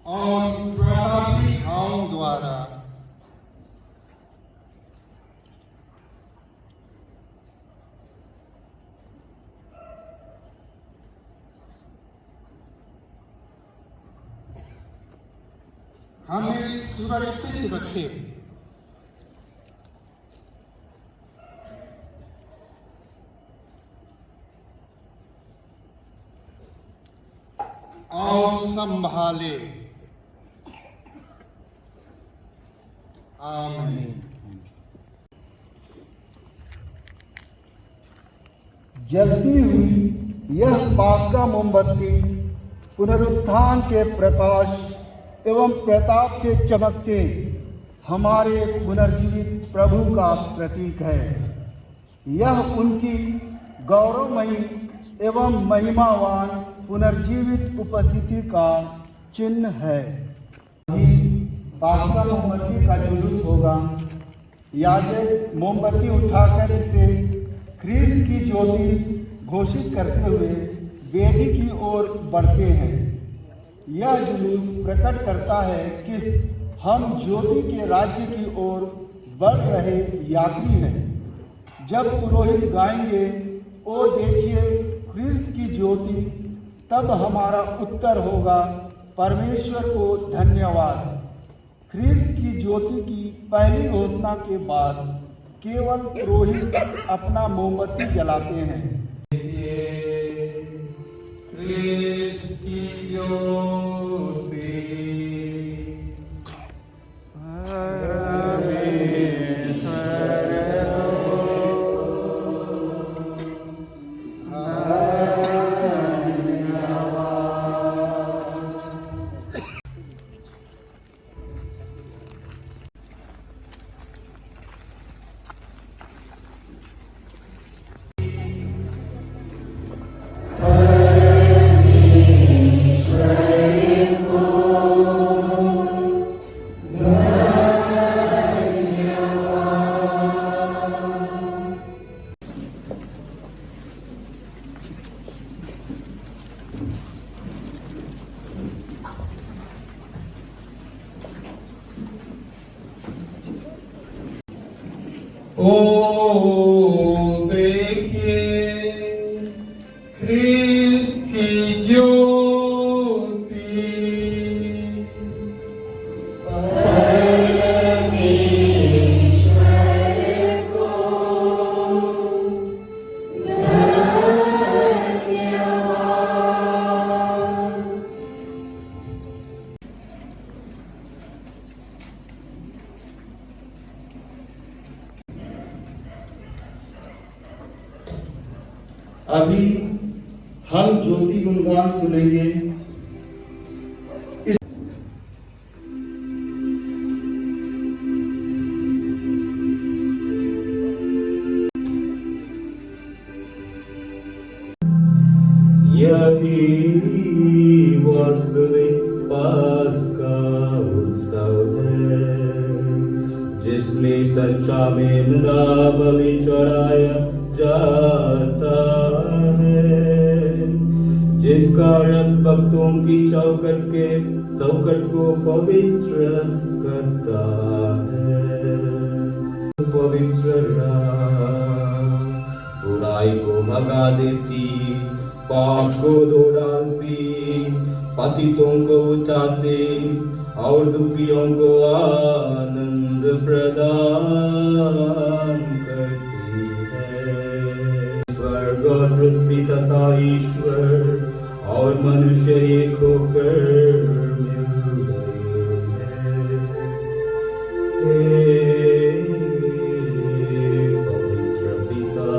और प्रतीकाओं द्वारा हमें सुरक्षित रखे। और संभाले। आमीन। जलती हुई यह पास्का मोमबत्ती पुनरुत्थान के प्रकाश एवं प्रताप से चमकते हमारे पुनर्जीवित प्रभु का प्रतीक है। यह उनकी गौरवमयी एवं महिमावान पुनर्जीवित उपस्थिति का चिन्ह है। अभी पास्का मोमबत्ती का जुलूस होगा। याजक मोमबत्ती उठाकर इसे ख्रीस्त की ज्योति घोषित करते हुए वेदी की ओर बढ़ते हैं। यह जुलूस प्रकट करता है कि हम ज्योति के राज्य की ओर बढ़ रहे यात्री हैं। जब पुरोहित गाएंगे, ओ देखिए ख्रीस्त की ज्योति, तब हमारा उत्तर होगा, परमेश्वर को धन्यवाद। ख्रीस्त की ज्योति की पहली घोषणा के बाद केवल पुरोहित अपना मोमबत्ती जलाते हैं। ख्रीस्त की ज्योति। ओ देखिए ख्रीस्त की ज्योति। अभी हम ज्योति गुणगान सुनेंगे। यही वास्तविक पास्का उत्सव है, जिसमें सच्चा मेमना बलि चढ़ाया जाता है, जिसका रक्त भक्तों की चौखट को पवित्र करता है। पवित्र बुराई को भगा देती, पाप को धो डालती, पतितों को उठाते और दुखियों को आनंद प्रदान करती है। स्वर्ग और पृथ्वी तथा ईश्वर और मनुष्य एक होकर मिल गए हैं। पवित्र पिता,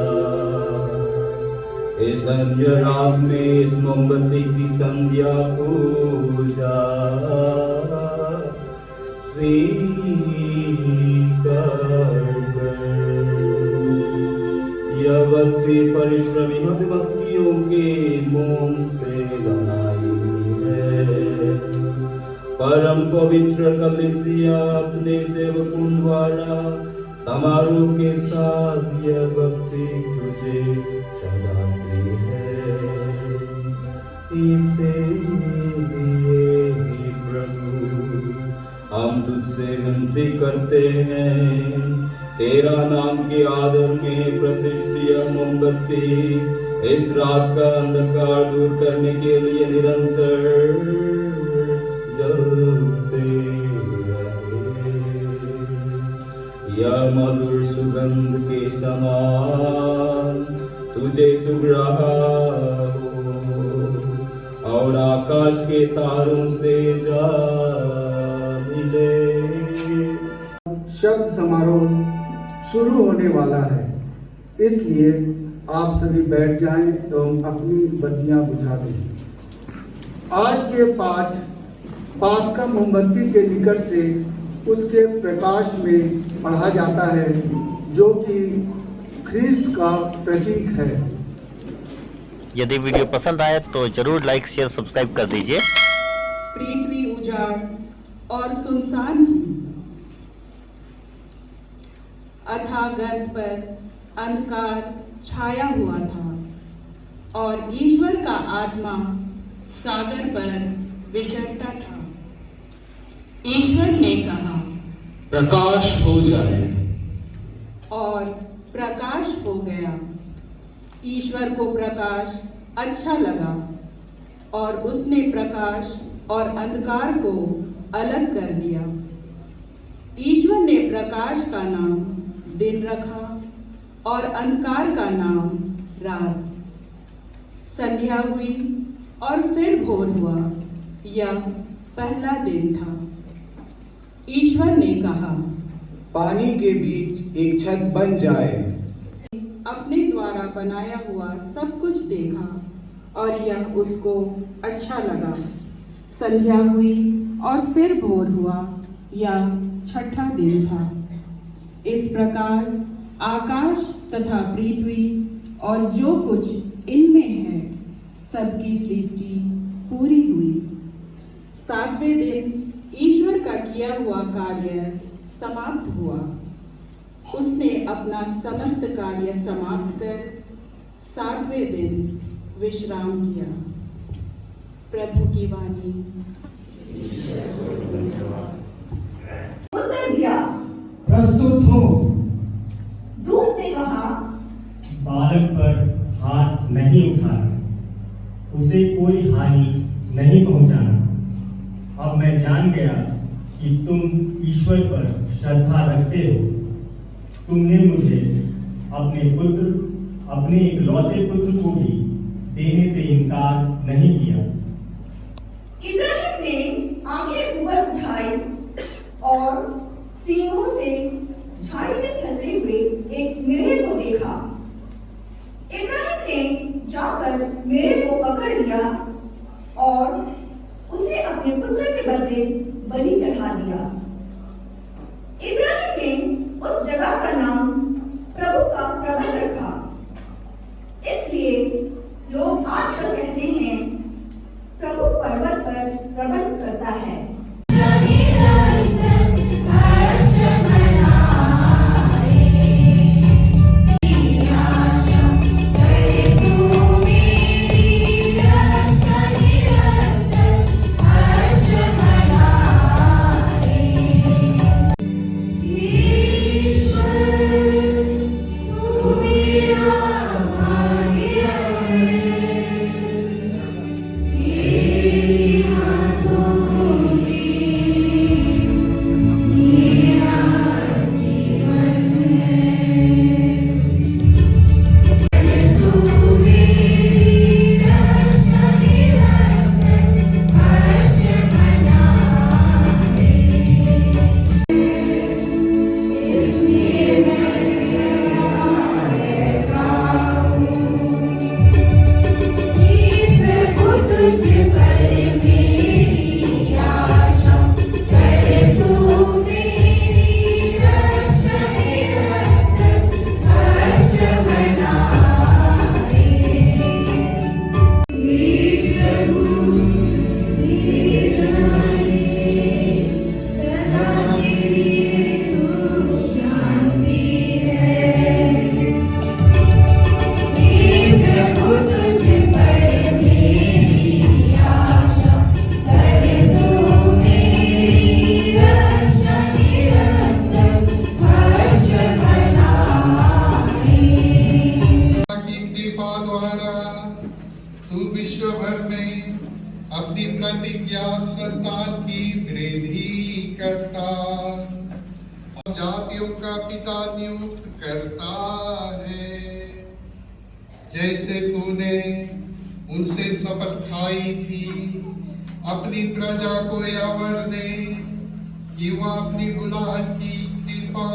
इस धन्य रात में इस मोमबत्ती की संध्या पूजा यह भक्ति परिश्रमी भक्तियों के मोम से बनाई है। परम पवित्र कलीसिया अपने सेवकों द्वारा समारोह के साथ यह भक्ति तुझे चढ़ाती है। इसे लिए ही प्रभु करते हैं। तेरा नाम के आदर में प्रतिष्ठित यह मोमबत्ती इस रात का अंधकार दूर करने के लिए निरंतर जलते रहे। यह मधुर सुगंध के समान तुझे शुभ रहा हो और आकाश के तारों से जा मिले। शब्द समारोह शुरू होने वाला है, इसलिए आप सभी बैठ जाएं एवं अपनी बत्तियां बुझा दें। आज के पाठ पास्का मोमबत्ती के निकट से उसके प्रकाश में पढ़ा जाता है, जो कि ख्रिस्त का प्रतीक है। यदि वीडियो पसंद आए तो जरूर लाइक शेयर सब्सक्राइब कर दीजिए। पृथ्वी उजाड़ और सुनसान थी, अथाह गर्त पर अंधकार छाया हुआ था और ईश्वर का आत्मा सागर पर विचरता था। ईश्वर ने कहा, प्रकाश हो जाए, और प्रकाश हो गया। ईश्वर को प्रकाश अच्छा लगा और उसने प्रकाश और अंधकार को अलग कर दिया। ईश्वर ने प्रकाश का नाम दिन रखा और अंधकार का नाम रात। संध्या हुई और फिर भोर हुआ, यह पहला दिन था। ईश्वर ने कहा, पानी के बीच एक छत बन जाए। अपने द्वारा बनाया हुआ सब कुछ देखा और यह उसको अच्छा लगा। संध्या हुई और फिर भोर हुआ, यह छठा दिन था। इस प्रकार आकाश तथा पृथ्वी और जो कुछ इनमें है सबकी सृष्टि पूरी हुई। सातवें दिन ईश्वर का किया हुआ कार्य समाप्त हुआ। उसने अपना समस्त कार्य समाप्त कर सातवें दिन विश्राम किया। प्रभु की वाणी। उत्तर दिया, प्रस्तुत हो। दूत ने कहा, बालक पर हाथ नहीं उठाना, उसे कोई हानि नहीं पहुंचाना। अब मैं जान गया कि तुम ईश्वर पर श्रद्धा रखते हो। तुमने मुझे अपने इकलौते पुत्र को भी देने से इनकार नहीं किया। इब्राहिम ने आंखें ऊपर उठाई और सींगों से झाड़ी में फंसे हुए एक मेढ़े को देखा। इब्राहिम ने जाकर मेढ़े को पकड़ लिया और उसे अपने पुत्र के बदले बलि चढ़ा दिया। इब्राहिम ने उस जगह का नाम प्रभु का प्रबंध रखा। इसलिए लोग आजकल कहते हैं, प्रभु पर्वत पर प्रबंध करता है। Yeah. द्वारा तू विश्व भर में अपनी प्रतिज्ञा संतान की वृद्धि करता और जातियों का पिता नियुक्त करता है, जैसे तूने उनसे शपथ खाई थी अपनी प्रजा को यावर दे कि वह अपनी बुलाहट की कृपा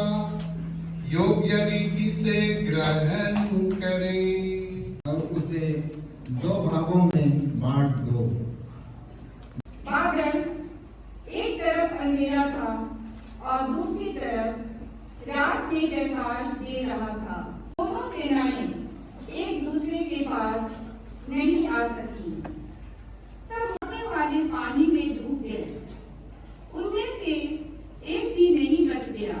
योग्य रीति से ग्रहण करे और उसे 2 भागों में बांट दो। बादल एक तरफ अंधेरा था और दूसरी तरफ रात में प्रकाश दे रहा था। दोनों सेनाएं एक दूसरे के पास नहीं आ सकी। तब उड़ने वाले पानी में डूब गए। उनमें से एक भी नहीं बच गया।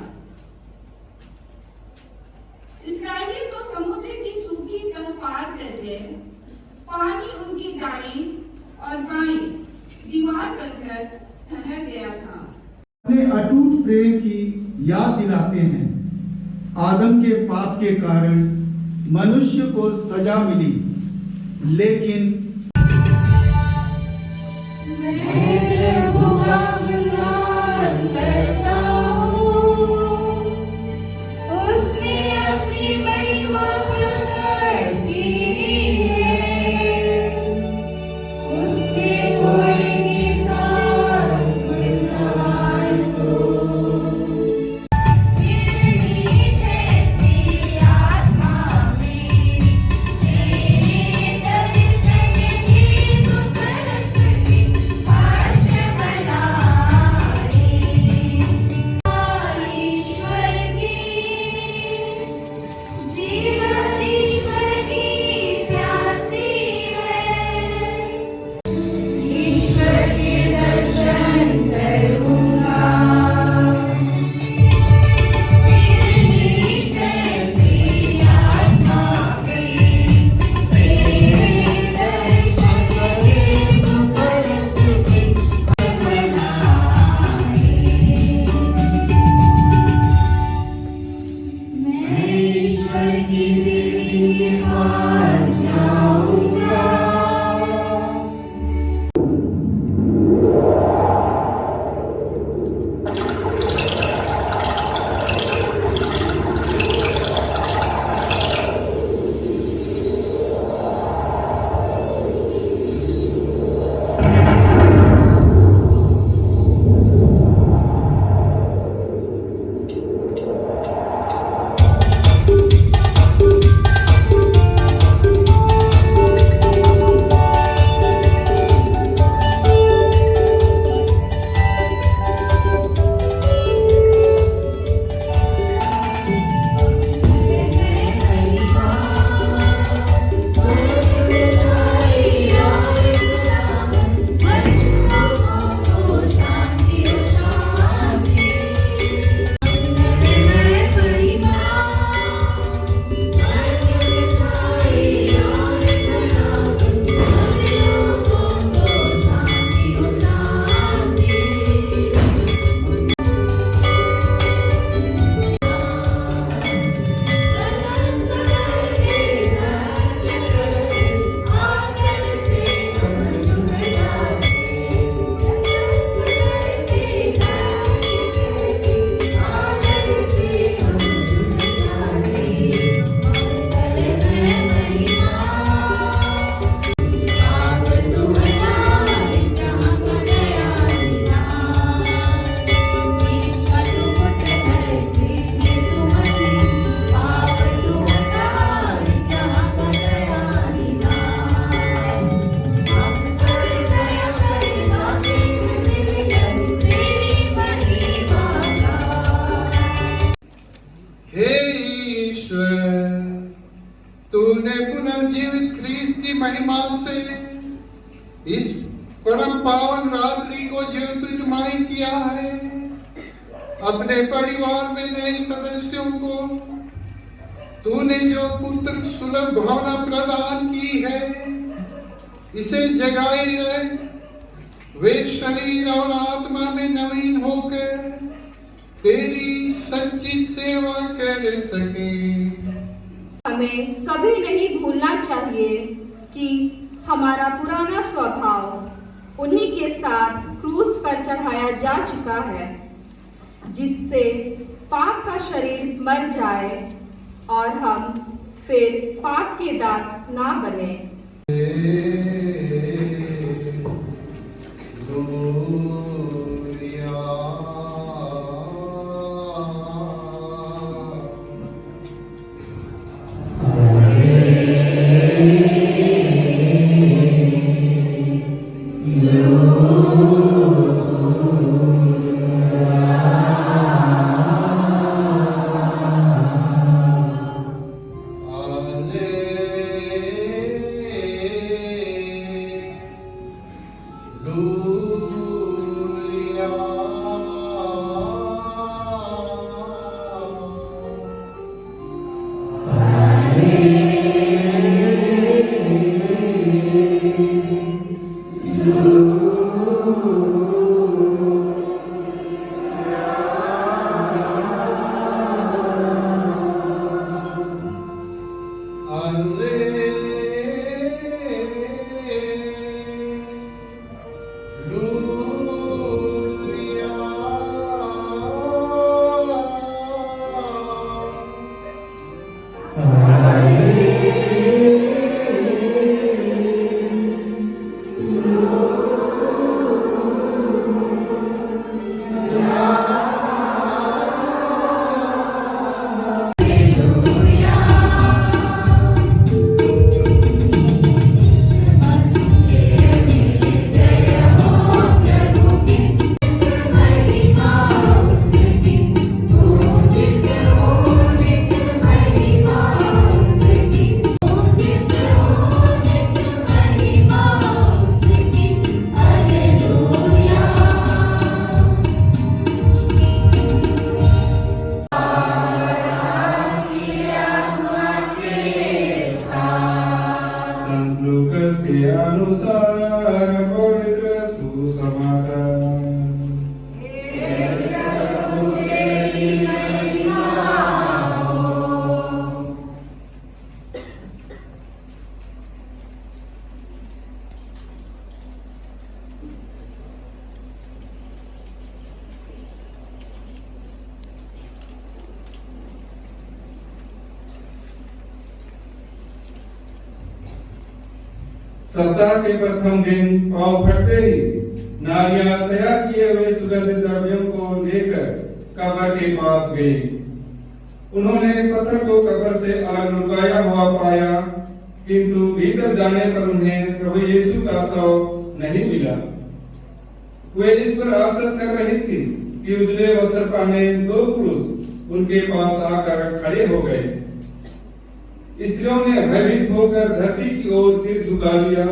इस्राएली तो समुद्र की सूखी तल पार कर गए। पानी उनके दाएं और बाएं दीवार बनकर ठहर गया था। अपने अटूट प्रेम की याद दिलाते हैं। आदम के पाप के कारण मनुष्य को सजा मिली, लेकिन महिमा से इस परम पावन रात्रि को ज्योतिर्मय किया है। अपने परिवार में नए सदस्यों को तूने जो पुत्र सुलभ भावना प्रदान की है, इसे जगाए रहे, वे शरीर और आत्मा में नवीन होकर तेरी सच्ची सेवा कर सके। हमें कभी नहीं भूलना चाहिए चाहिए कि हमारा पुराना स्वभाव उन्हीं के साथ क्रूस पर चढ़ाया जा चुका है, जिससे पाप का शरीर मर जाए और हम फिर पाप के दास ना बने। सप्ताह के प्रथम दिन पाँव फटते ही नारियां तैयार किए हुए सुगंधित द्रव्यों को लेकर कब्र के पास गए। उन्होंने पत्थर को कब्र से अलग लुकाया हुआ पाया, किंतु भीतर जाने पर उन्हें प्रभु यीशु का शव नहीं मिला। वे इस पर आश्चर्य कर रही थी कि उजले वस्त्र पहने दो पुरुष उनके पास आकर खड़े हो गए। स्त्रियों ने भयभीत होकर धरती की ओर सिर झुका लिया।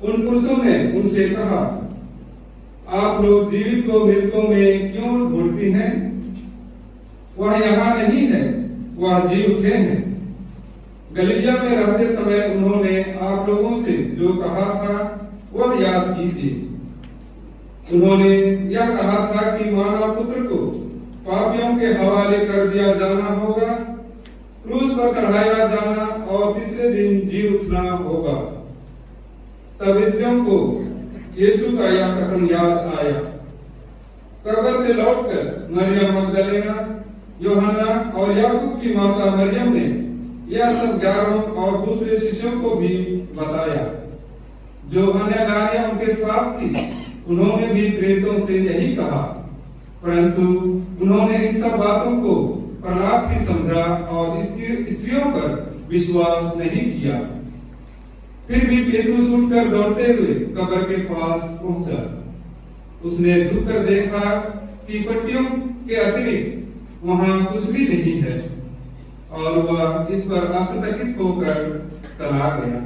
उन पुरुषों ने उनसे कहा, आप लोग जीवित को मृतकों में क्यों ढूंढती हैं? वह यहाँ नहीं है, वह जी उठे हैं। गलीलिया में रहते समय उन्होंने आप लोगों से जो कहा था वह याद कीजिए। उन्होंने यह कहा था कि मानव पुत्र को पापियों के हवाले कर दिया जाना होगा, क्रूस पर चढ़ाया जाना और तीसरे दिन जी उठना होगा। तब स्त्रियों को यीशु का यह कथन याद आया। कब्र से लौटकर मरियम मगदलेना, यूहन्ना और याकूब की माता मरियम ने यह सब 11 और दूसरे शिष्यों को भी बताया। जो अन्य नारियां उनके साथ थी, उन्होंने भी प्रेतों से यही कहा, परंतु उन्होंने इन सब बातों को प्रलाप ही समझा और स्त्रियों पर विश्वास नहीं किया। फिर भी पेतरुस उठकर दौड़ते हुए कब्र के पास पहुंचा। उसने झुककर देखा कि पट्टियों के अतिरिक्त वहां कुछ भी नहीं है, और वह इस पर आश्चर्यचकित होकर चला गया।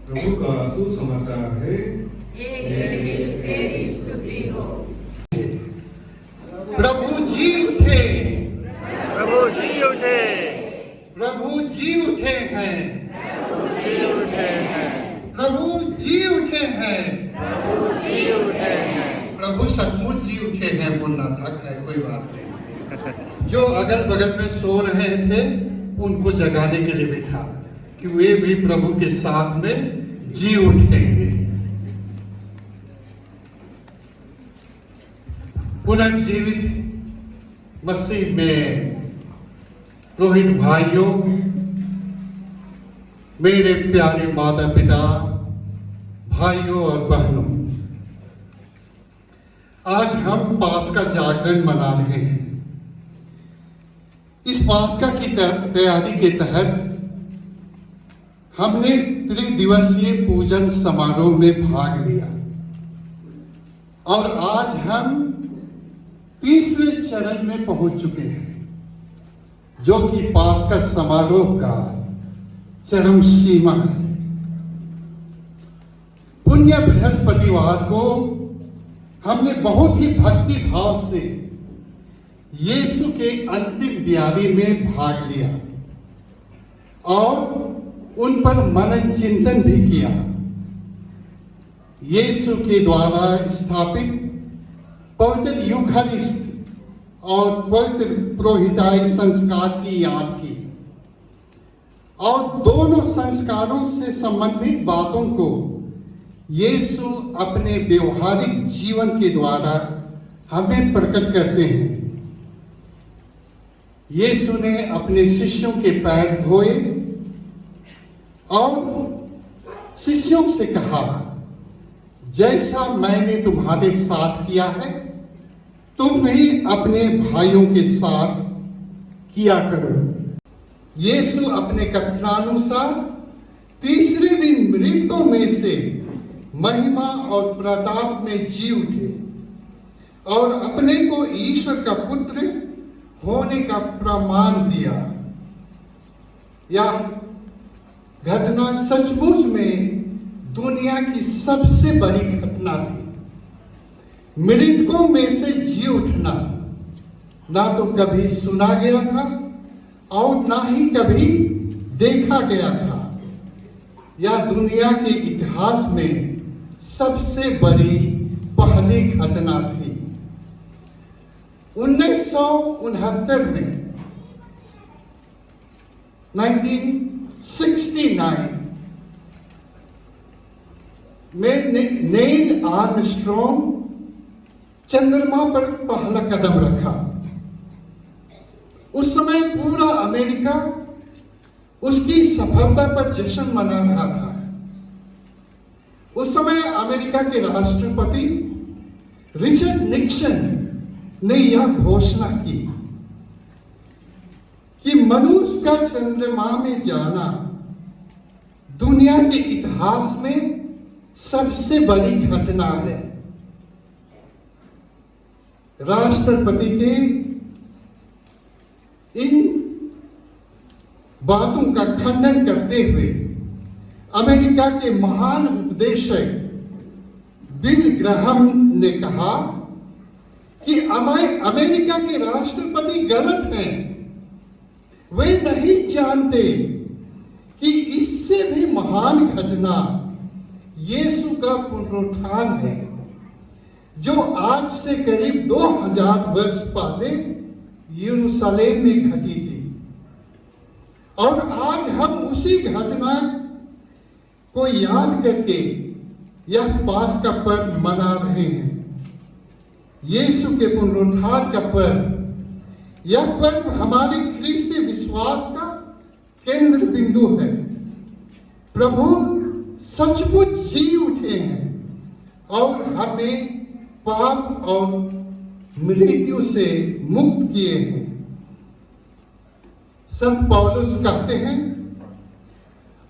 प्रभु का सुसमाचार है। प्रभु जी उठे, प्रभु जी उठे, प्रभु जी उठे हैं, प्रभु जी उठे हैं, प्रभु जी उठे हैं, प्रभु जी उठे हैं। प्रभु सचमुच जी उठे हैं बोलना था, खैर कोई बात नहीं। जो अगल बगल में सो रहे थे उनको जगाने के लिए बैठा कि वे भी प्रभु के साथ में जी उठेंगे। पुनर्जीवित मसीह में रोहित भाइयों, मेरे प्यारे माता पिता, भाइयों और बहनों, आज हम पास्का जागरण मना रहे हैं। इस पास्का की तैयारी के तहत हमने त्रिदिवसीय पूजन समारोह में भाग लिया और आज हम तीसरे चरण में पहुंच चुके हैं, जो कि पास्का समारोह का चरम सीमा है। पुण्य बृहस्पतिवार को हमने बहुत ही भक्ति भाव से यीशु के अंतिम ब्यारी में भाग लिया और उन पर मनन चिंतन भी किया। यीशु के द्वारा स्थापित पवित्र यूखारिस्ट और पवित्र पुरोहिताई संस्कार की याद की और दोनों संस्कारों से संबंधित बातों को यीशु अपने व्यवहारिक जीवन के द्वारा हमें प्रकट करते हैं। यीशु ने अपने शिष्यों के पैर धोए और शिष्यों से कहा, जैसा मैंने तुम्हारे साथ किया है तुम भी अपने भाइयों के साथ किया करो। यीशु अपने कथनानुसार तीसरे दिन मृतकों में से महिमा और प्रताप में जी उठे और अपने को ईश्वर का पुत्र होने का प्रमाण दिया। यह घटना सचमुच में दुनिया की सबसे बड़ी घटना थी। मृतकों में से जी उठना ना तो कभी सुना गया था और ना ही कभी देखा गया था। यह दुनिया के इतिहास में सबसे बड़ी पहली घटना थी। 1969 में 1969 में नील आर्मस्ट्रॉन्ग चंद्रमा पर पहला कदम रखा। उस समय पूरा अमेरिका उसकी सफलता पर जश्न मना रहा था। उस समय अमेरिका के राष्ट्रपति रिचर्ड निक्सन ने यह घोषणा की कि मनुष्य का चंद्रमा में जाना दुनिया के इतिहास में सबसे बड़ी घटना है। राष्ट्रपति के इन बातों का खंडन करते हुए अमेरिका के महान उपदेशक बिल ग्राहम ने कहा कि अमेरिका के राष्ट्रपति गलत हैं। वे नहीं जानते कि इससे भी महान घटना यीशु का पुनरुत्थान है, जो आज से करीब 2000 वर्ष पहले यरूशलेम में घटी थी। और आज हम उसी घटना को याद करके यह पास्का पर्व मना रहे हैं। यीशु के पुनरुत्थान का पर्व, यह पर्व हमारे ख्रीस्ती विश्वास का केंद्र बिंदु है। प्रभु सचमुच जी उठे हैं और हमें पाप और मृत्यु से मुक्त किए हैं। संत पौलुस कहते हैं,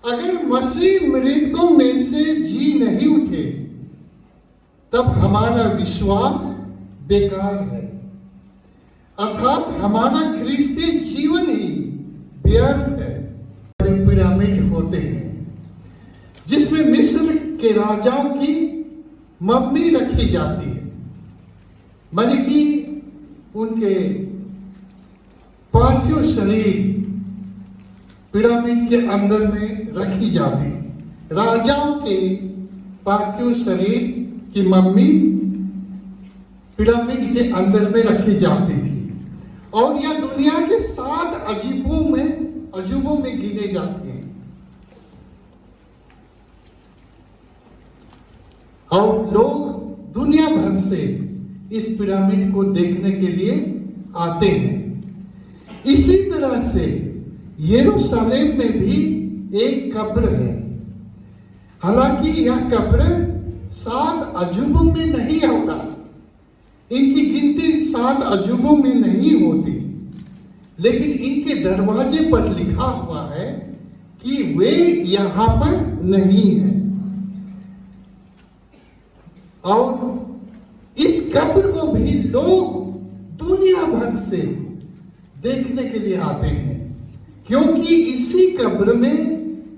अगर मसीह मृतकों में से जी नहीं उठे तब हमारा विश्वास बेकार है, अर्थात हमारा ख्रीस्ती जीवन ही व्यर्थ है। पिरामिड होते हैं जिसमें मिस्र के राजाओं की मम्मी रखी जाती है, माने कि उनके पार्थिव शरीर पिरामिड के अंदर में रखी जाती है। राजाओं के पार्थिव शरीर की मम्मी पिरामिड के अंदर में रखी जाती थी और यह दुनिया के 7 अजूबों में गिने जाते हैं। और लोग दुनिया भर से इस पिरामिड को देखने के लिए आते हैं। इसी तरह से यरूशलेम में भी एक कब्र है। हालांकि यह कब्र 7 अजूबों में नहीं होता, इनकी गिनती 7 अजूबों में नहीं होती, लेकिन इनके दरवाजे पर लिखा हुआ है कि वे यहां पर नहीं है। और इस कब्र को भी लोग दुनिया भर से देखने के लिए आते हैं, क्योंकि इसी कब्र में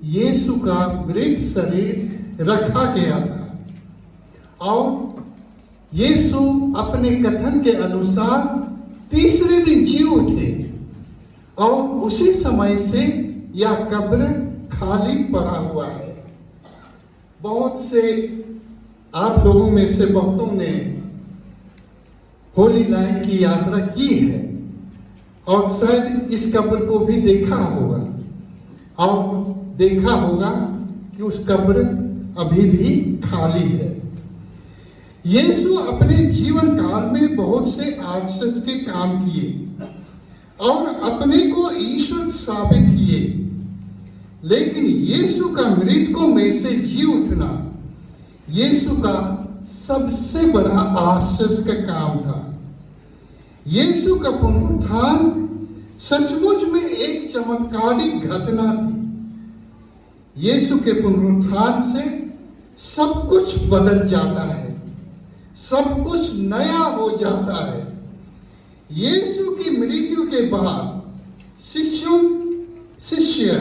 यीशु का मृत शरीर रखा गया था। और यीशु अपने कथन के अनुसार तीसरे दिन जी उठे और उसी समय से यह कब्र खाली पड़ा हुआ है। बहुत से आप लोगों में से बहुतों ने होली लैंड की यात्रा की है और शायद इस कब्र को भी देखा होगा और देखा होगा कि उस कब्र अभी भी खाली है। यीशु अपने जीवन काल में बहुत से आश्चर्य के काम किए और अपने को ईश्वर साबित किए, लेकिन यीशु का मृतकों में से जी उठना यीशु का सबसे बड़ा आश्चर्य का काम था। यीशु का पुनरुत्थान सचमुच में एक चमत्कारिक घटना थी। यीशु के पुनरुत्थान से सब कुछ बदल जाता है, सब कुछ नया हो जाता है। यीशु की मृत्यु के बाद शिष्य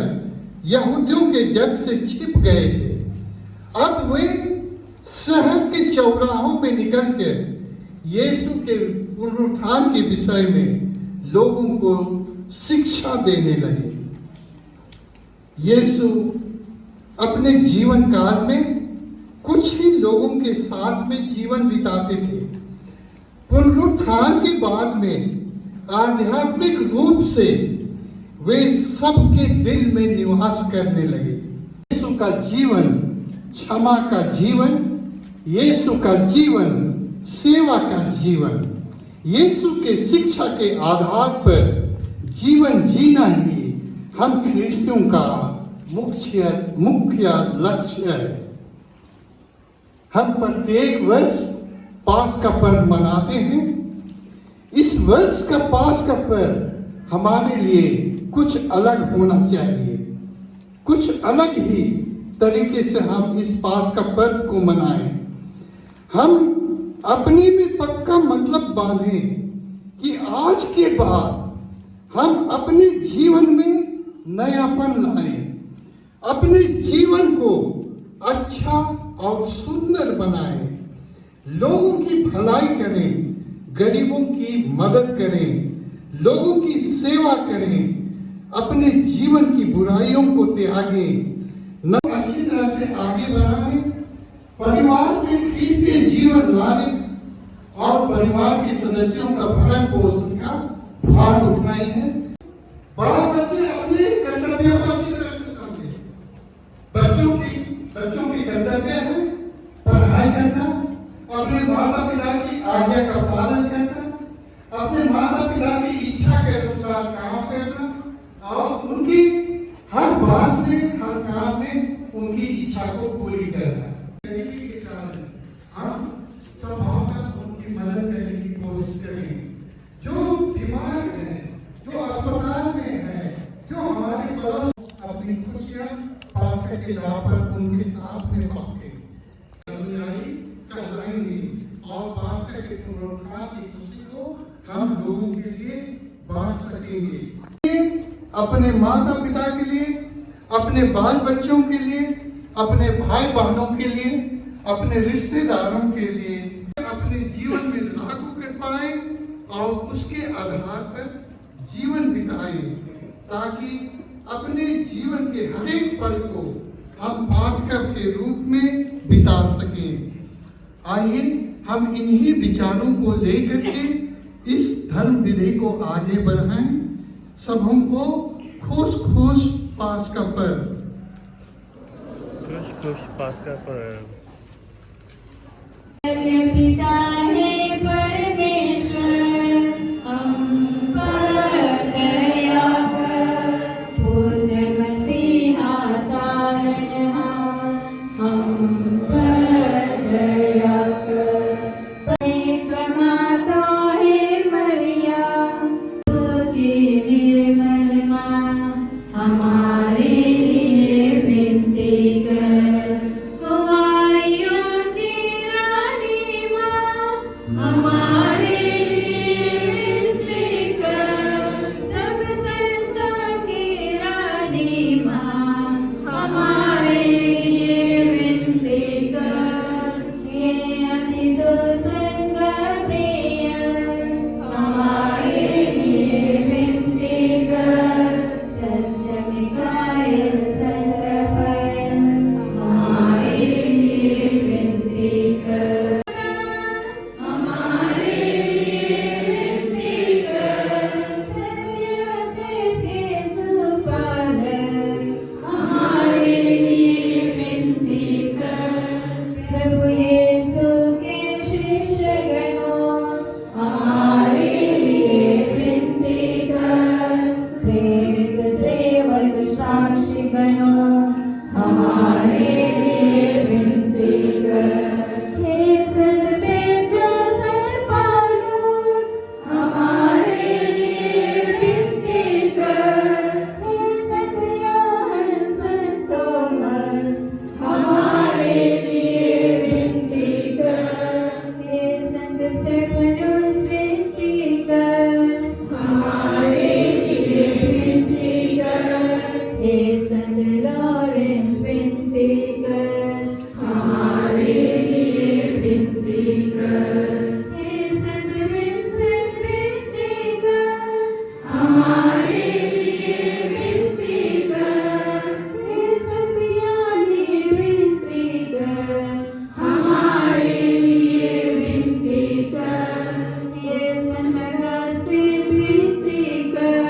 यहूदियों के जग से छिप गए थे। अब वे शहर के चौराहों में निकलकर यीशु के पुनरुत्थान के विषय में लोगों को शिक्षा देने लगे। यीशु अपने जीवन काल में कुछ ही लोगों के साथ में जीवन बिताते थे। पुनरुत्थान के बाद में आध्यात्मिक रूप से वे सबके दिल में निवास करने लगे। यीशु का जीवन क्षमा का जीवन, यीशु का जीवन सेवा का जीवन, यीशु के शिक्षा के आधार पर जीवन जीना ही हम ख्रिस्तियों का मुख्य लक्ष्य है। हम प्रत्येक वर्ष पास का पर्व मनाते हैं। इस वर्ष का पास का पर्व हमारे लिए कुछ अलग होना चाहिए, कुछ अलग ही तरीके से हम इस पास का पर्व को मनाएं। हम अपने में पक्का मतलब बांधें कि आज के बाद हम अपने जीवन में नयापन लाएं, अपने जीवन को अच्छा और सुंदर बनाएं, लोगों की भलाई करें, गरीबों की मदद करें, लोगों की सेवा करें, अपने जीवन की बुराइयों को त्यागें, न अच्छी तरह से आगे बढ़ाने, परिवार में ख्रिस्तीय जीवन लाने और परिवार के सदस्यों का भरण पोषण का भार उठाएं। बाल बच्चे अपने कर्तव्यों को अच्छी तरह से समझें। बच्चों की कर्तव्य है पढ़ाई करना, अपने माता पिता की आज्ञा का पालन करना, अपने माता पिता की इच्छा के अनुसार काम करना और उनकी हर बात में, हर काम में उनकी इच्छा को पूरी करना। गरीबी के कारण हम संभवतः उनकी मदद करने की कोशिश करें। जो बीमार हैं, जो अस्पताल में हैं, जो हमारे पड़ोस अपनी खुशियां पास करके यहाँ पर उनके साथ में बांटे कहलाएंगे और पास्टर के पुनरुत्थान की खुशी को हम लोगों के लिए बांट सकेंगे। अपने माता पिता के लिए, अपने बाल बच्चों के लिए, अपने भाई बहनों के लिए, अपने रिश्तेदारों के लिए अपने जीवन में लागू कर पाए और उसके आधार पर जीवन बिताए, ताकि अपने जीवन के हर एक पल को हम पास्कर के रूप में बिता सकें। आइए हम इन्हीं विचारों को लेकर के इस धर्म विधि को आगे बढ़ाएं। सब हमको खुश खुश पास का पर्व। खुश खुश पास का पर्व। पिता है परमेश्वर, हम पर दया कर, पुत्र मसीहा तारणहार, हम पर दया कर। प्रमाता है मरियम, की निर्मल माँ, हमारे लिए विनती कर। कुमारियों की रानी माँ, हमारे लिए विनती कर। सब संतों की रानी माँ, हमारे लिए विनती कर। हे अति दुर्संग प्रिय, हमारे लिए विनती कर। संत मिकाएल संत राफेल, हमारे लिए विनती कर। हमारे लिए विनती कर। संत योसेफ यीशु पादर, हमारे लिए विनती कर। प्रभु यीशु के शिष्यगणों, हमारे लिए विनती कर। प्रेरित सेवक साक्षी बनो, हमारे लिए विनती कर। हे संत पेट्रोस और पौलुस, हमारे लिए विनती कर। हे संत योहन संत थोमस, हमारे लिए विनती कर। हे संत स्टेफनुस विनती कर, हमारे लिए विनती कर। हे संत लॉरेंस विनती कर, हमारे लिए विनती कर। हे संत विंसेंट विनती कर, हमारे लिए विनती कर। हे संत यानी विनती कर, हमारे लिए विनती कर। हे संत अगस्तीन विनती कर,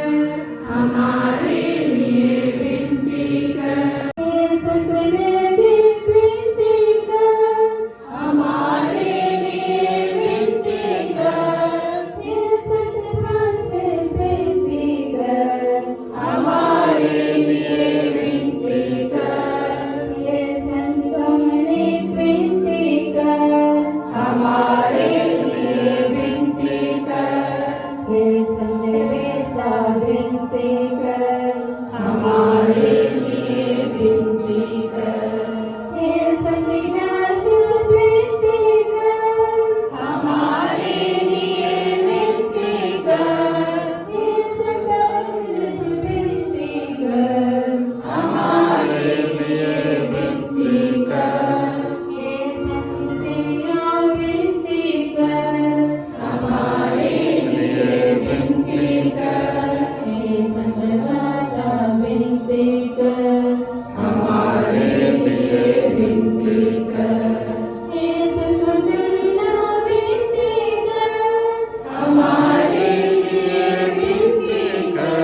हमारे लिए विनती कर। हे संत बेनेडिक्ट विनती कर, हमारे लिए विनती कर। हे संत फ्रांसिस विनती कर, हमारे लिए विनती कर। हे संत डोमिनिक विनती कर, हमारे लिए विनती कर। हे संत तेरेसा विनती कर, हमारे लिए विनती कर। हे संत इग्नाशियस विनती कर, हमारे लिए विनती कर। हे संत अगस्तिनस विनती कर, हमारे लिए विनती कर। हे संत सिया विनती कर, हमारे लिए विनती कर। हे संत दाता विनती कर, हमारे लिए विनती कर। हे संत दुर्गा विनती कर, हमारे लिए विनती कर।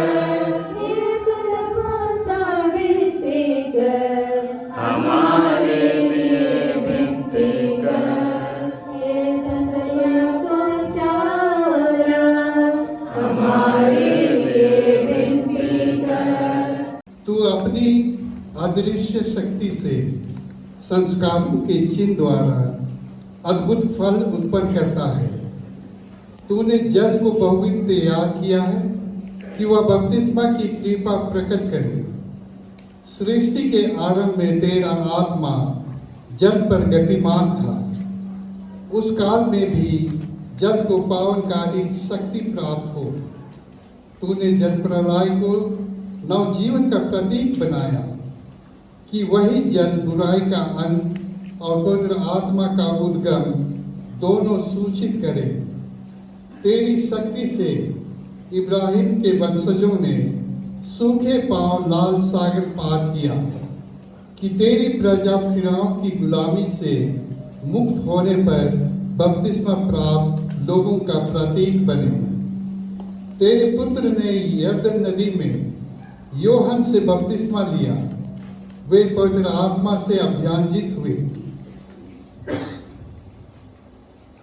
हे संत फौसा विनती कर, हमारे लिए विनती कर। हे संत याकूब शाऊला, हमारे लिए विनती कर। तू अपनी अदृश्य शक्ति से संस्कारों के चिन्ह द्वारा अद्भुत फल उत्पन्न करता है। तूने जल को बहुविध तैयार किया है कि वह बपतिस्मा की कृपा प्रकट करे। सृष्टि के आरंभ में तेरा आत्मा जल पर गतिमान था। उस काल में भी जल को पावनकारी शक्ति प्राप्त हो। तूने जल प्रलय को नवजीवन का प्रतीक बनाया कि वही जल बुराई का अंत और पवित्र आत्मा का उद्गम दोनों सूचित करे। तेरी शक्ति से इब्राहिम के वंशजों ने सूखे पांव लाल सागर पार किया कि तेरी प्रजा फिरौन की गुलामी से मुक्त होने पर बपतिस्मा प्राप्त लोगों का प्रतीक बने। तेरे पुत्र ने यरदन नदी में योहन से बपतिस्मा लिया, वे पवित्र आत्मा से अभियांजित हुए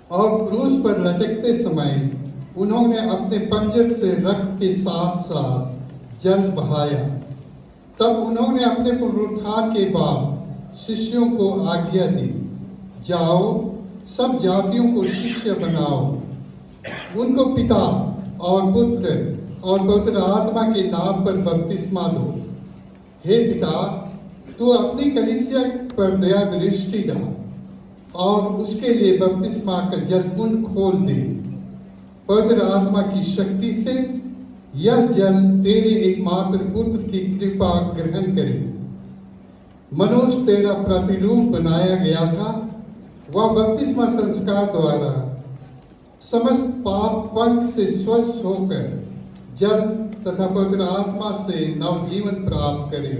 और क्रूस पर लटकते समय उन्होंने अपने पंजर से रक्त के साथ साथ जल बहाया। तब उन्होंने अपने पुनरुत्थान के बाद शिष्यों को आज्ञा दी, जाओ सब जातियों को शिष्य बनाओ, उनको पिता और पुत्र और पवित्र आत्मा के नाम पर बपतिस्मा दो। हे पिता, तू अपनी कलीसिया पर दया दृष्टि डाल और उसके लिए बपतिस्मा का जलकुंड खोल दे। पवित्र आत्मा की शक्ति से यह जल तेरे एकमात्र पुत्र की कृपा ग्रहण करे। मनुष्य तेरा प्रतिरूप बनाया गया था, वह बपतिस्मा संस्कार द्वारा समस्त पाप पंख से स्वच्छ होकर जल तथा पवित्र आत्मा से नवजीवन प्राप्त करे।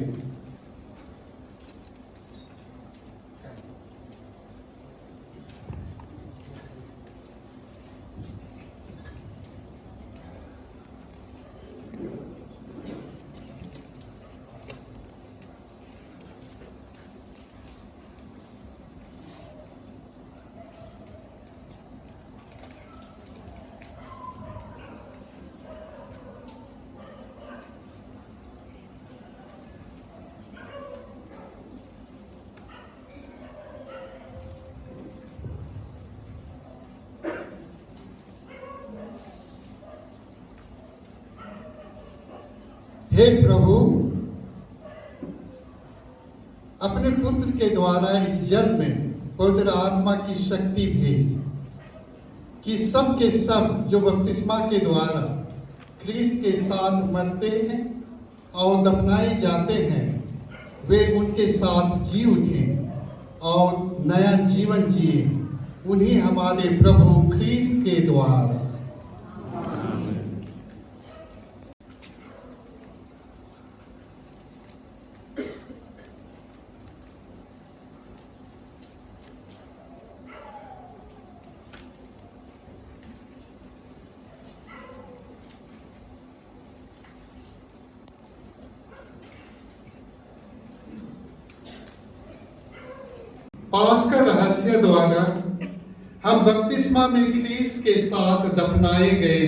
हे प्रभु, अपने पुत्र के द्वारा इस जल में पवित्र आत्मा की शक्ति भेज कि सब के सब जो बपतिस्मा के द्वारा ख्रीस्त के साथ मरते हैं और दफनाए जाते हैं, वे उनके साथ जी उठें और नया जीवन जिए, उन्हीं हमारे प्रभु ख्रीस्त के द्वारा। पास का रहस्य द्वारा हम बपतिस्मा में ख्रीस्त के साथ दफनाए गए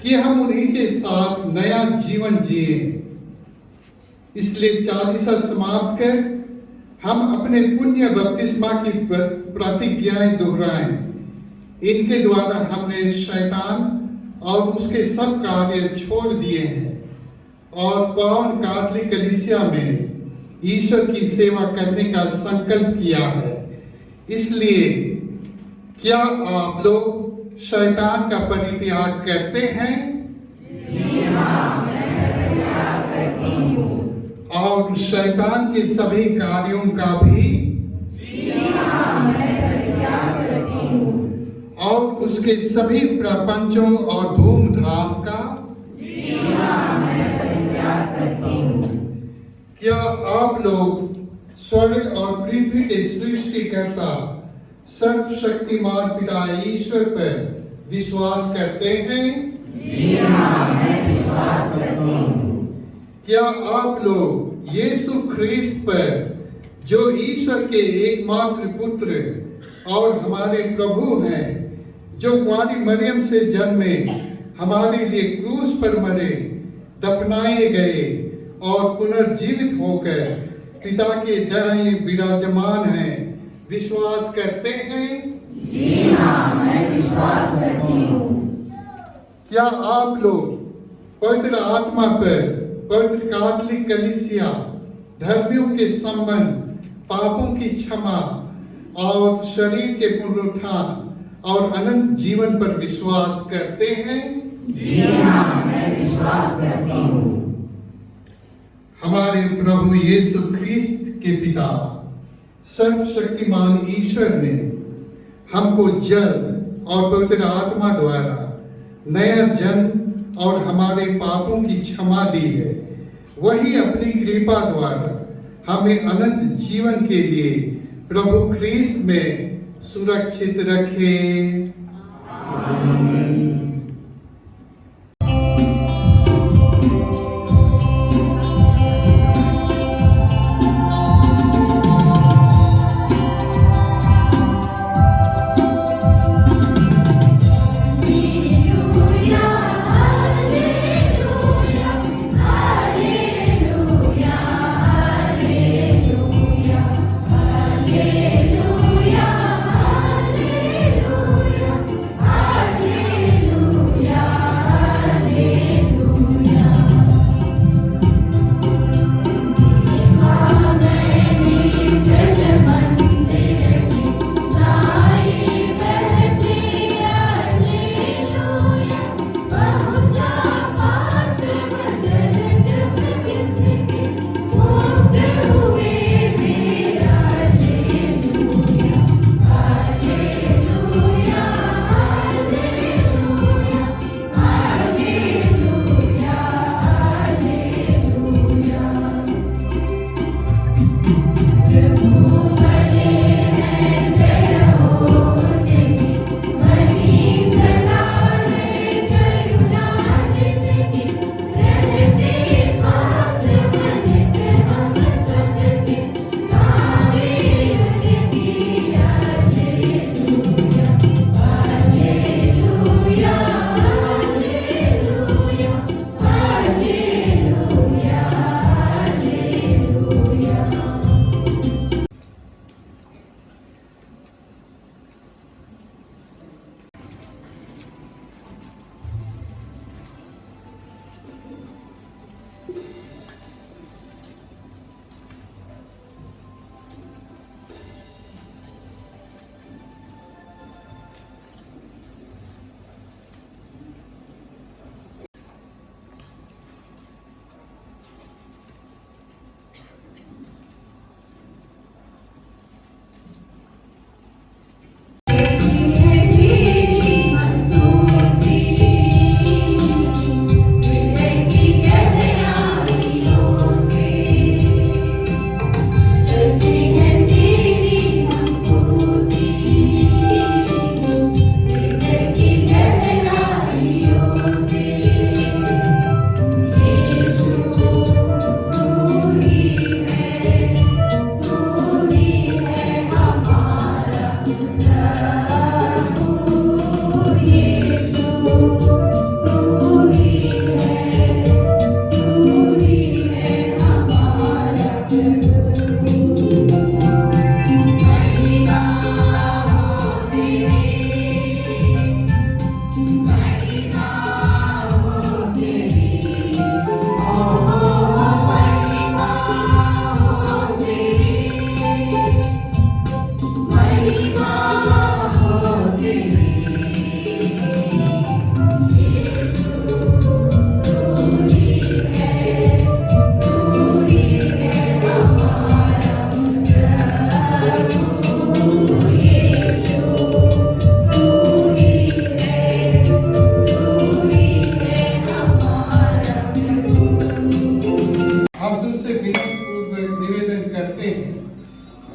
कि हम उन्हीं के साथ नया जीवन जिए। इसलिए चालीसा समाप्त कर हम अपने पुण्य बपतिस्मा की प्रतिज्ञाएं दोहराएं। इनके द्वारा हमने शैतान और उसके सब कार्य छोड़ दिए हैं और पावन कैथोलिक कलीसिया में ईश्वर की सेवा करने का संकल्प किया है। इसलिए क्या आप लोग शैतान का परित्याग करते हैं? जी हाँ, मैं परित्याग करती हूँ। और शैतान के सभी कार्यों का भी? जी हाँ, मैं परित्याग करती हूँ। और उसके सभी प्रपंचों और धूमधाम का? जी हाँ, मैं परित्याग करती हूँ। क्या आप लोग स्वर्ग और पृथ्वी के सृष्टिकर्ता सर्वशक्तिमान पिता ईश्वर पर विश्वास करते हैं? जी हाँ, मैं विश्वास करती हूँ। क्या आप लोग यीशु ख्रीस्त पर, जो ईश्वर के एकमात्र पुत्र और हमारे प्रभु हैं, जो कुंवारी मरियम से जन्मे, हमारे लिए क्रूस पर मरे, दफनाए गए और पुनर्जीवित होकर पिता के दाएं विराजमान हैं, विश्वास करते हैं? जी हाँ, मैं विश्वास करती हूँ। क्या आप लोग पवित्र आत्मा पर, पवित्र कैथोलिक कलीसिया, धर्मियों के संबंध, पापों की क्षमा और शरीर के पुनरुत्थान और अनंत जीवन पर विश्वास करते हैं? जी हाँ, मैं विश्वास करती हूँ। हमारे प्रभु यीशु ख्रीस्त के पिता सर्वशक्तिमान ईश्वर ने हमको जल और पवित्र आत्मा द्वारा नया जन्म और हमारे पापों की क्षमा दी है। वही अपनी कृपा द्वारा हमें अनंत जीवन के लिए प्रभु ख्रीस्त में सुरक्षित रखे।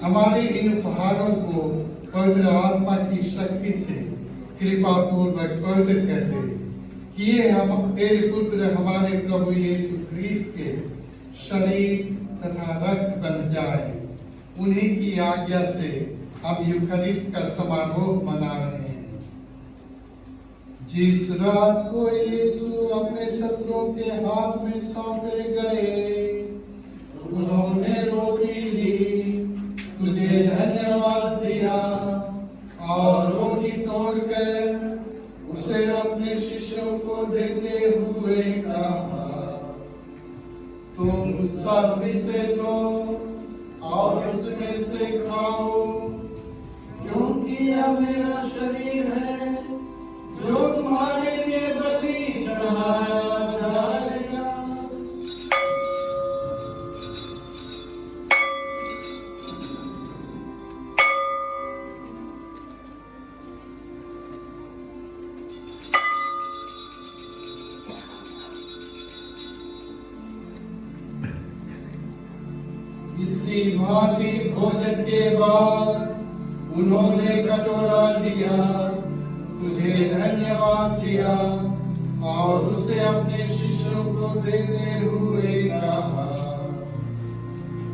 हमारे इन उपहारों को पवित्र आत्मा की शक्ति से कृपा पूर्वक पवित्र करते कि ये हम तेरे पुत्र हमारे प्रभु यीशु ख्रीस्त के शरीर तथा रक्त बन जाए। उन्हीं की आज्ञा से हम यूखरिस्ट का समारोह मना रहे हैं। जिस रात को यीशु अपने शत्रुओं के हाथ में सौंपे गए, उन्होंने रोटी ली, तुझे धन्यवाद दिया और रोटी तोड़कर उसे अपने शिष्यों को देते हुए कहा, तुम सब इसे लो और इसमें से खाओ, क्योंकि यह मेरा शरीर है जो तुम्हारे लिए बलि चढ़ाया जाएगा। इसी भांति भोजन के बाद उन्होंने कटोरा दिया, तुझे धन्यवाद दिया और उसे अपने शिष्यों को देते हुए कहा,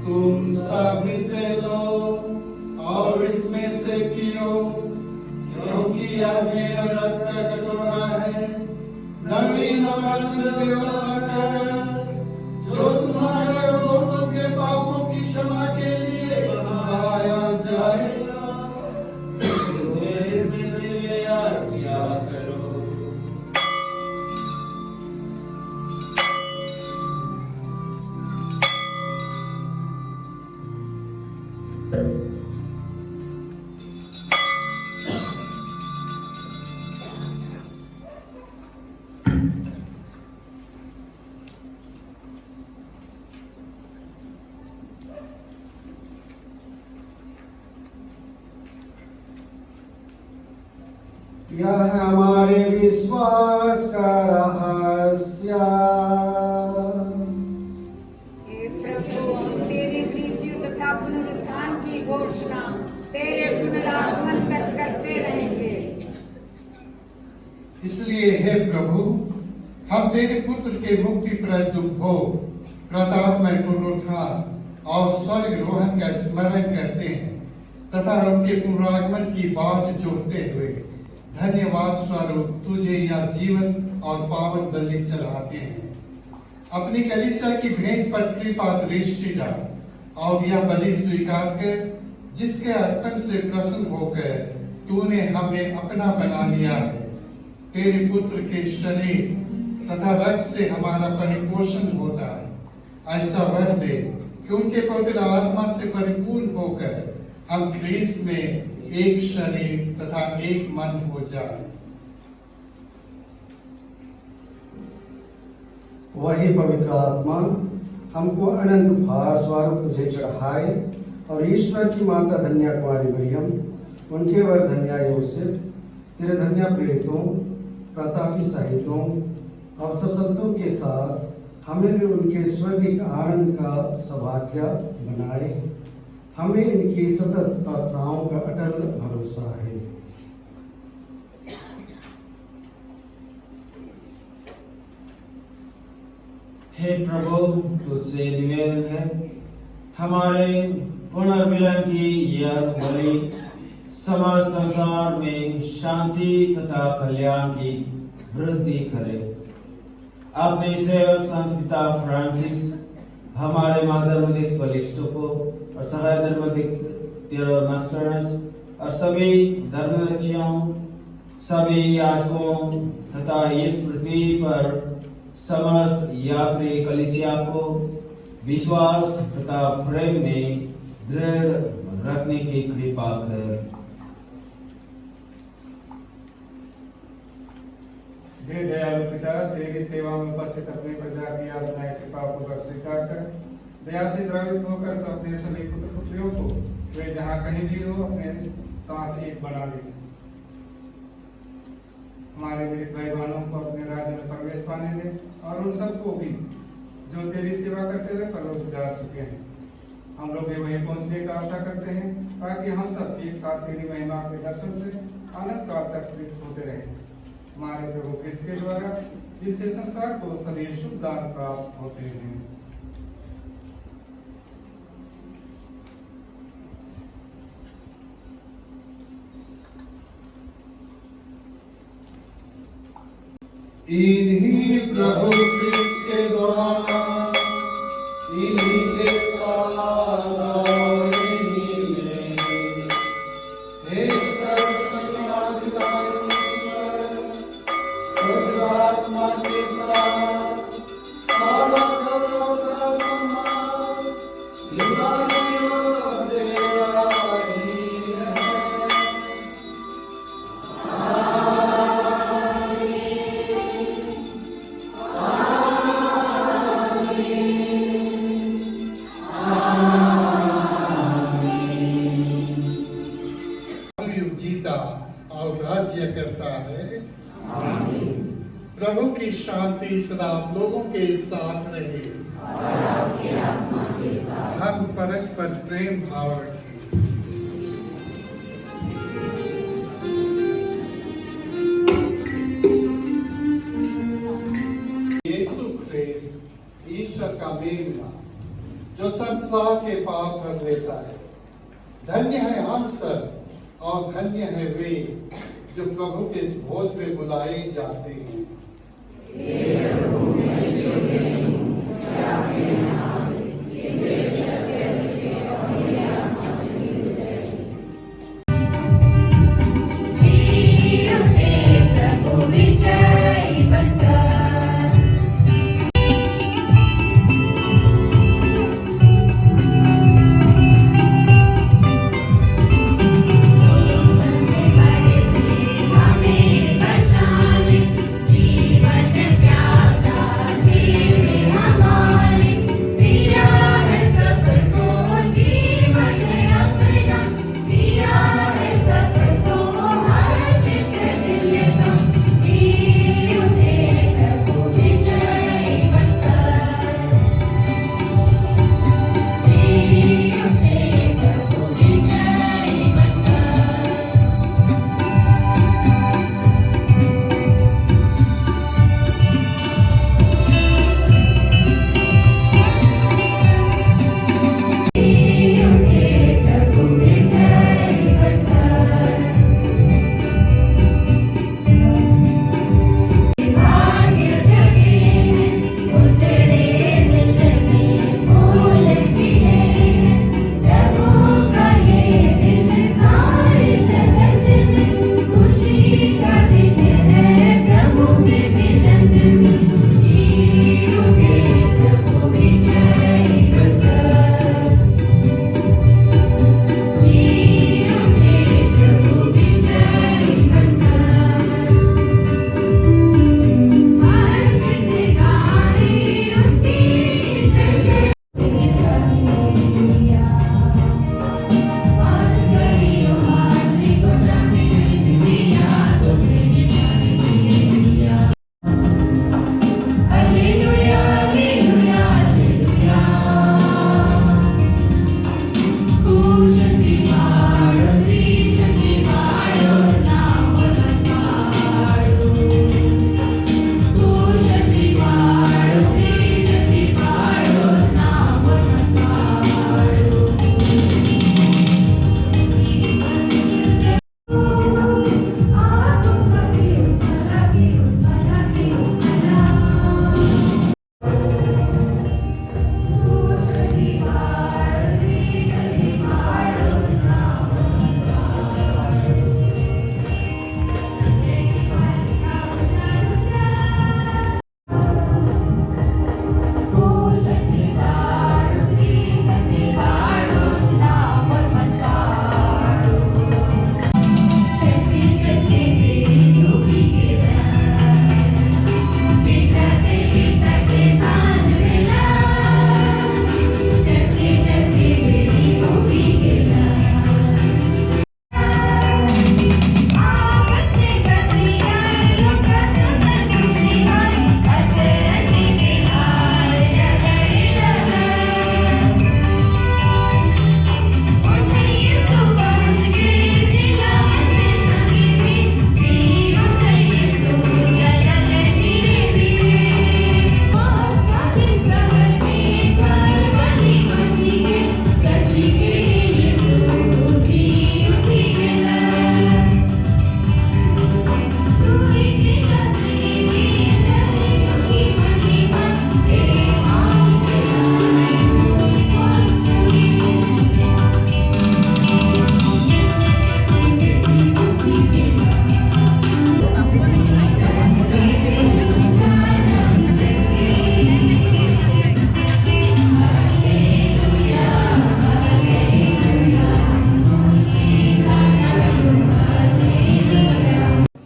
तुम सब इसे लो और इसमें से पियो, क्योंकि यह मेरा रक्त का कटोरा है, नवीन और अनंत व्यवस्था का, जो तुम्हारे और लोगों के पापों की क्षमा के लिए बहाया जाएगा। इसलिए याद करो। यह हमारे विश्वास का रहस्य। हे प्रभु, हम तेरी मृत्यु तथा पुनरुत्थान की घोषणा तेरे पुनरागमन तक करते रहेंगे। इसलिए हे प्रभु, हम तेरे पुत्र के मुक्तिप्रद भोग, प्रतापमय पुनरुत्थान और स्वर्गरोहण का स्मरण करते हैं तथा उनके पुनरागमन की बात जोड़ते हुए धन्यवाद स्वरूप तुझे यह जीवन और पावन बलि चढ़ाते हैं। अपनी कलीसिया की भेंट पर कृपा दृष्टि डाल और यह बलि स्वीकार कर, जिसके अर्पण से प्रसन्न होकर तूने हमें अपना बना लिया है। तेरे पुत्र के शरीर तथा रक्त से हमारा परिपोषण होता है। ऐसा वर दे कि उनके पवित्र आत्मा से परिपूर्ण होकर हम ख्रीस्त में एक शरीर तथा एक मन हो जाए। वही पवित्र आत्मा हमको अनंत भार स्वरूप तुझे चढ़ाए और ईश्वर की माता धन्या कुमारी मरियम, उनके वर धन्या यूसुफ, तेरे धन्या प्रेरितों, प्रतापी सहितों और सब संतों के साथ हमें भी उनके स्वर्गिक आनंद का सौभाग्य बनाए। हमें इनकी सतत प्रार्थनाओं का अटल भरोसा है। हे प्रभु, तुझसे निवेदन है, हमारे पुनर्मिलन की यह बलि समस्त संसार में शांति तथा कल्याण की वृद्धि करे। अपने सेवक संत पिता फ्रांसिस, हमारे महाधर्मदेश बलिष्ठों को और सहाय धर्म और सभी धर्मरक्षियों, सभी याजकों तथा इस पृथ्वी पर समस्त यात्री कलीसिया को विश्वास तथा प्रेम में दृढ़ रखने की कृपा कर। हे दयालु पिता, तेरी सेवा में उपस्थित अपनी प्रजा की याचनाएं कृपा पूर्वक स्वीकार कर, दया से द्रवित होकर तो अपने सभी पुत्र पुत्रियों को वे जहाँ कहीं भी हो अपने साथ एक बना ले। हमारे वीर भाई बहनों को अपने राज्य में प्रवेश पाने दे और उन सबको भी जो तेरी सेवा करते हुए परलोक से जा चुके हैं। हम लोग भी वहीं पहुंचने का आशा करते हैं ताकि हम सब एक साथ तेरी महिमा के दर्शन से आनंद काल तक तृप्त होते रहें। हमारे प्रभु क्रिस्त के द्वारा, जिससे संसार को सभी शुभ दान प्राप्त होते हैं। इन्हीं प्रभु क्रिस्त के द्वारा, इन्हीं के साथ और इन्हीं में, हे सर्वशक्तिमान ईश्वर, पवित्र आत्मा के साथ सारा गौरव तथा सम्मान युगानुयुग तेरा ही है। जीता और राज्य करता है। प्रभु की शांति सदा आप लोगों के साथ रहे। हम परस्पर प्रेम भाव रखें। का मेघना जो संसार के पाप भर लेता है। धन्य है हम सब और धन्य है वे जो प्रभु के इस भोज में बुलाए जाते हैं।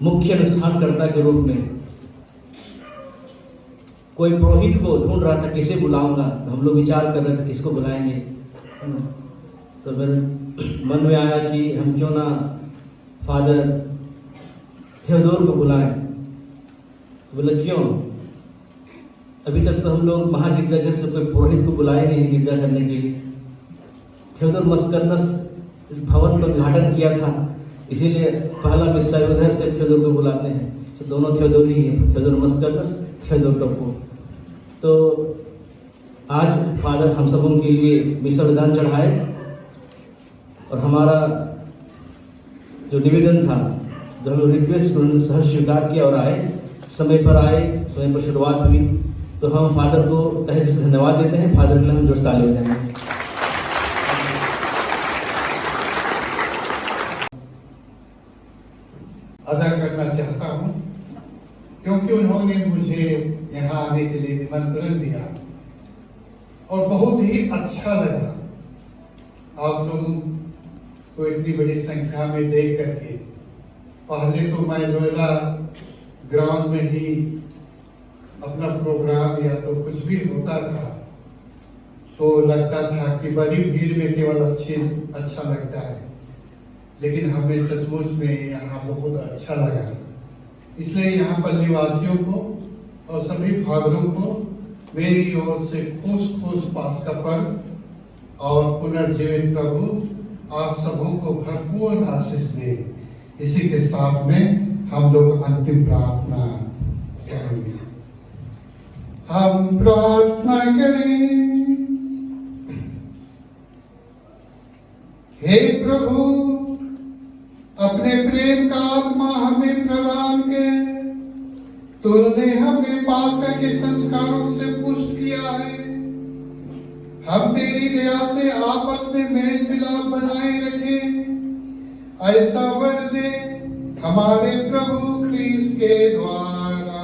मुख्य अनुष्ठानकर्ता के रूप में कोई पुरोहित को ढूंढ रहा था, किसे बुलाऊंगा। हम लोग विचार कर रहे थे किसको बुलाएंगे, तो फिर मन में आया कि हम क्यों ना फादर थियोडोर को बुलाएं। तो बोला क्यों, अभी तक तो हम लोग महागिरजाघर से कोई पुरोहित को बुलाए नहीं गिरजा करने के लिए। थियोडोर मस्करनस इस भवन का उद्घाटन किया था, इसीलिए पहला मिस्सा उधर से थियोडोर को बुलाते हैं। तो दोनों थियोडोर ही हैं, थियोडोर मस्करनस, थियोडोर टोपो। तो आज फादर हम सबों के लिए मिसल दान चढ़ाए और हमारा जो निवेदन था, जो हम रिक्वेस्ट सहर्ष स्वीकार किया और आए, समय पर शुरुआत हुई, तो हम फादर को तहे दिल से धन्यवाद देते हैं। फादर के लिए हम जोर ताली बजाएंगे। अदा करना चाहता हूं क्योंकि उन्होंने मुझे यहाँ आने के लिए निमंत्रण दिया और बहुत ही अच्छा लगा आप लोगों को इतनी बड़ी संख्या में देख करके। पहले तो मैं रोजा ग्राउंड में ही अपना प्रोग्राम या तो कुछ भी होता था तो लगता था कि बड़ी भीड़ में केवल अच्छा लगता है, लेकिन हमें सचमुच में यहाँ बहुत अच्छा लगा। इसलिए यहाँ पर निवासियों को और सभी फादरों को मेरी ओर से खूस पास का पर्व और पुनर्जीवित प्रभु आप सबों को भरपूर आशीष दे। इसी के साथ में हम लोग अंतिम प्रार्थना करेंगे। हम प्रार्थना करें। हे प्रभु, अपने प्रेम का आत्मा हमें प्रदान कर तूने हमें पास्का के संस्कारों से पुष्ट किया है। हम तेरी दया से आपस में मेल मिलाप बनाए रखें, ऐसा वर दे हमारे प्रभु क्रिस्त के द्वारा।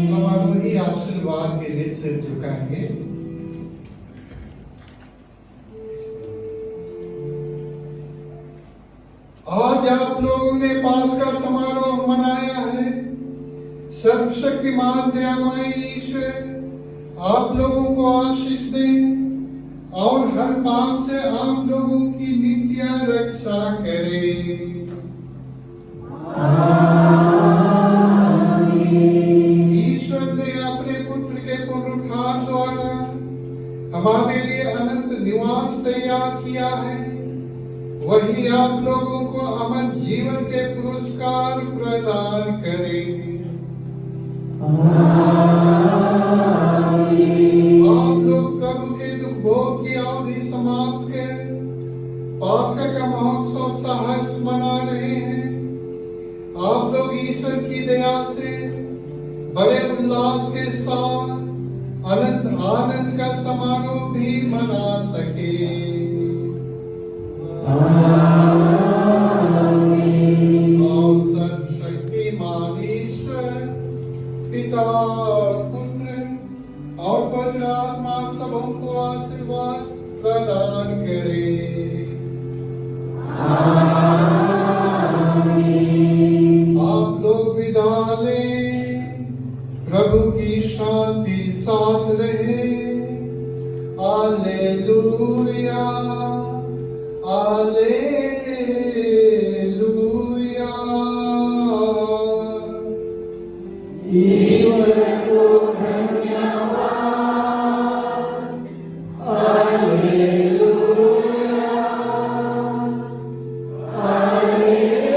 समारोही आशीर्वाद के लिए सिर झुकाएंगे। आज आप लोगों ने पास्का समारोह मनाया है। सर्वशक्तिमान दयामय ईश्वर आप लोगों को आशीष दे और हर पाप से आप लोगों की नित्य रक्षा करे। ईश्वर ने अपने पुत्र के पुनरुत्थान द्वारा हमारे लिए अनंत निवास तैयार किया है। वही आप लोगों को अमर जीवन के पुरस्कार प्रदान करेंगे। आप लोग प्रभु के दुख भोग की अवधि समाप्त कर पास्का का महोत्सव सहर्ष मना रहे हैं। आप लोग ईश्वर की दया से बड़े उल्लास के साथ अनंत आनंद का समारोह भी मना सके। और सर्वशक्तिमान ईश्वर पिता और पुत्र और पवित्र आत्मा सबों को आशीर्वाद प्रदान करे। आप लोग विदा लें। प्रभु की शांति साथ रहे। Hallelujah, hallelujah. ईश्वर को धन्यवाद। Hallelujah, hallelujah.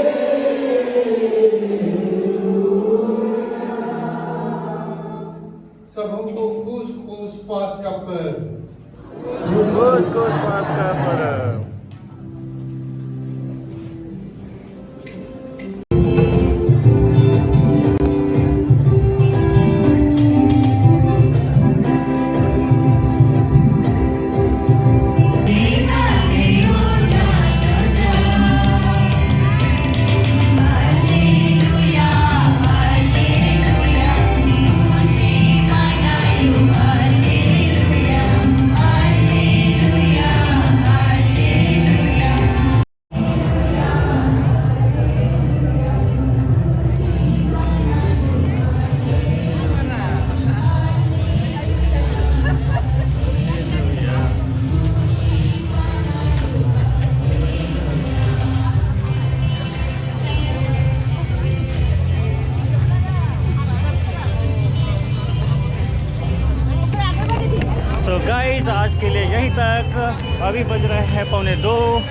सबको खुश पास्का पर्व। खुश पास्का पर्व। तो गाइस आज के लिए यहीं तक। अभी बज रहे हैं 1:45।